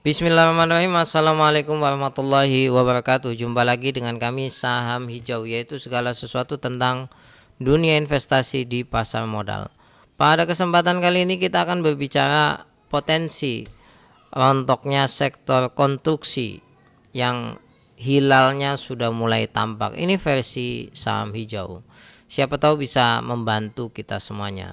Bismillahirrahmanirrahim. Assalamualaikum warahmatullahi wabarakatuh. Jumpa lagi dengan kami Saham Hijau, yaitu segala sesuatu tentang dunia investasi di pasar modal. Pada kesempatan kali ini kita akan berbicara potensi rontoknya sektor konstruksi yang hilalnya sudah mulai tampak. Ini versi Saham Hijau. Siapa tahu bisa membantu kita semuanya.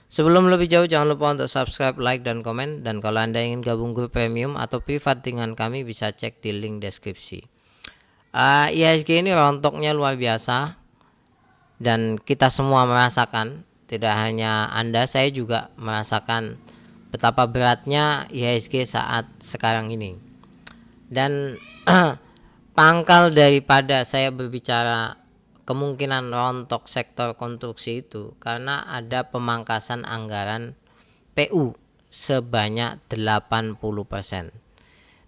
Sebelum lebih jauh, jangan lupa untuk subscribe, like, dan komen. Dan kalau Anda ingin gabung grup premium atau privat dengan kami, bisa cek di link deskripsi. IHSG ini rontoknya luar biasa, dan kita semua merasakan. Tidak hanya Anda, saya juga merasakan betapa beratnya IHSG saat sekarang ini. Dan pangkal daripada saya berbicara kemungkinan rontok sektor konstruksi itu karena ada pemangkasan anggaran PU sebanyak 80%.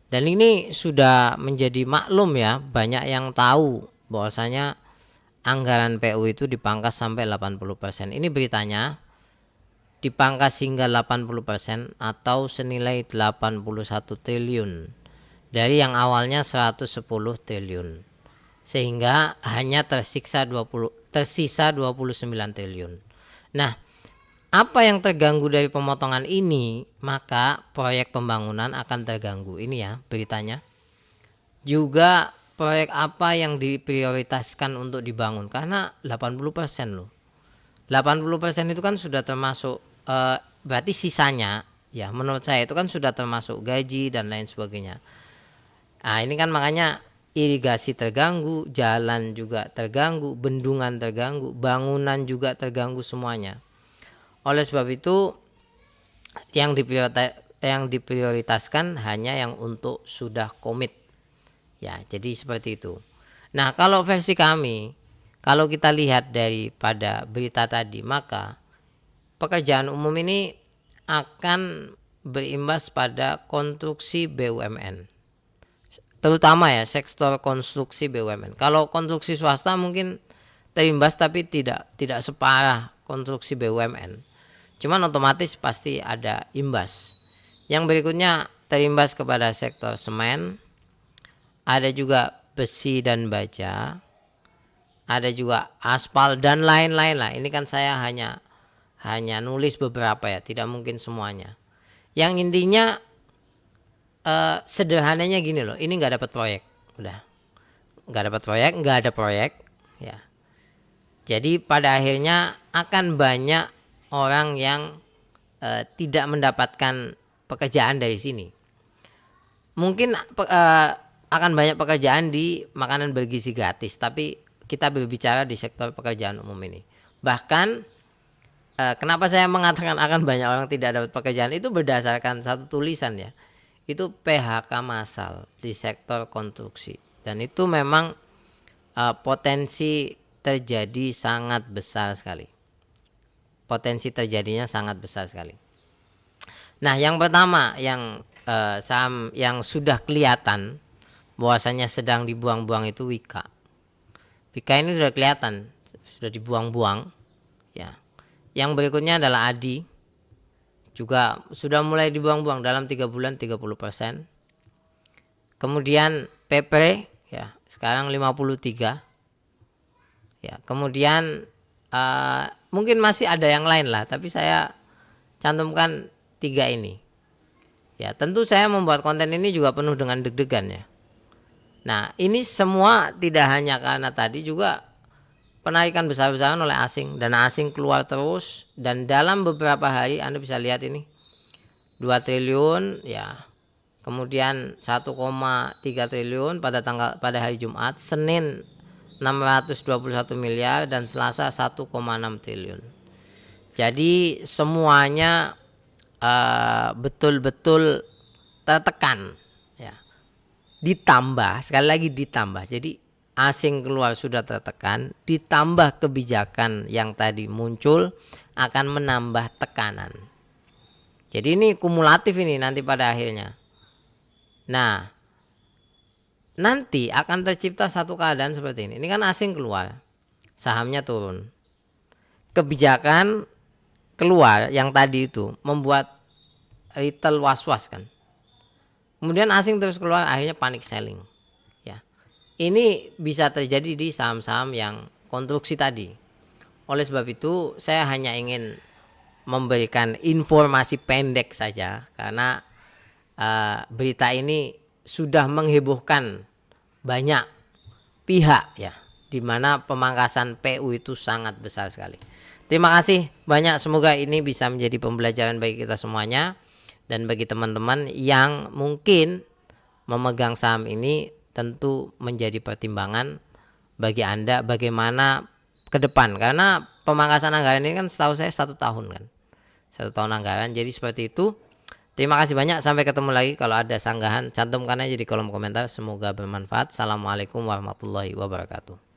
Dan ini sudah menjadi maklum ya, banyak yang tahu bahwasanya anggaran PU itu dipangkas sampai 80%. Ini beritanya, dipangkas hingga 80% atau senilai 81 triliun dari yang awalnya 110 triliun. Sehingga hanya tersisa 29 triliun. Nah, apa yang terganggu dari pemotongan ini, maka proyek pembangunan akan terganggu. Ini ya beritanya. Juga proyek apa yang diprioritaskan untuk dibangun, karena 80% loh. 80% itu kan sudah termasuk berarti sisanya ya, menurut saya itu kan sudah termasuk gaji dan lain sebagainya. Nah, ini kan makanya irigasi terganggu, jalan juga terganggu, bendungan terganggu, bangunan juga terganggu semuanya. Oleh sebab itu yang diprioritaskan hanya yang untuk sudah komit. Ya, jadi seperti itu. Nah, kalau versi kami, kalau kita lihat daripada berita tadi, maka pekerjaan umum ini akan berimbas pada konstruksi BUMN. Terutama ya sektor konstruksi BUMN. Kalau konstruksi swasta mungkin terimbas tapi tidak separah konstruksi BUMN. Cuman otomatis pasti ada imbas. Yang berikutnya terimbas kepada sektor semen, ada juga besi dan baja, ada juga aspal dan lain-lain lah. Ini kan saya hanya nulis beberapa ya, tidak mungkin semuanya. Yang intinya sederhananya gini loh, ini nggak dapat proyek, udah nggak dapat proyek, nggak ada proyek ya. Jadi pada akhirnya akan banyak orang yang tidak mendapatkan pekerjaan dari sini. Mungkin akan banyak pekerjaan di makanan bergizi gratis, tapi kita berbicara di sektor pekerjaan umum ini. Bahkan kenapa saya mengatakan akan banyak orang tidak dapat pekerjaan, itu berdasarkan satu tulisan ya. Itu PHK massal di sektor konstruksi, dan itu memang potensi terjadi sangat besar sekali. Potensi terjadinya sangat besar sekali. Nah, yang pertama yang saham yang sudah kelihatan bahwasanya sedang dibuang-buang itu Wika. Wika ini sudah kelihatan sudah dibuang-buang ya. Yang berikutnya adalah Adi, juga sudah mulai dibuang-buang dalam 3 bulan 30%. Kemudian PP ya, sekarang 53. Ya, kemudian mungkin masih ada yang lain lah, tapi saya cantumkan 3 ini. Ya, tentu saya membuat konten ini juga penuh dengan deg-degan ya. Nah, ini semua tidak hanya karena tadi, juga penarikan besar-besaran oleh asing, dana asing keluar terus, dan dalam beberapa hari Anda bisa lihat ini 2 triliun ya. Kemudian 1,3 triliun pada hari Jumat, Senin 621 miliar, dan Selasa 1,6 triliun. Jadi semuanya betul-betul tertekan ya. Ditambah, sekali lagi ditambah. Jadi asing keluar sudah tertekan, ditambah kebijakan yang tadi muncul akan menambah tekanan. Jadi ini kumulatif ini nanti pada akhirnya. Nah, nanti akan tercipta satu keadaan seperti ini. Ini kan asing keluar, sahamnya turun. Kebijakan keluar yang tadi itu membuat retail was-was kan. kemudian asing terus keluar, akhirnya panic selling. Ya, ini bisa terjadi di saham-saham yang konstruksi tadi. Oleh sebab itu saya hanya ingin memberikan informasi pendek saja, karena berita ini sudah menghebohkan banyak pihak ya, di mana pemangkasan PU itu sangat besar sekali. Terima kasih banyak, semoga ini bisa menjadi pembelajaran bagi kita semuanya dan bagi teman-teman yang mungkin memegang saham ini. Tentu menjadi pertimbangan bagi Anda bagaimana ke depan, karena pemangkasan anggaran ini kan setahu saya 1 tahun kan, 1 tahun anggaran. Jadi seperti itu. Terima kasih banyak, sampai ketemu lagi. Kalau ada sanggahan cantumkan aja di kolom komentar. Semoga bermanfaat. Assalamualaikum warahmatullahi wabarakatuh.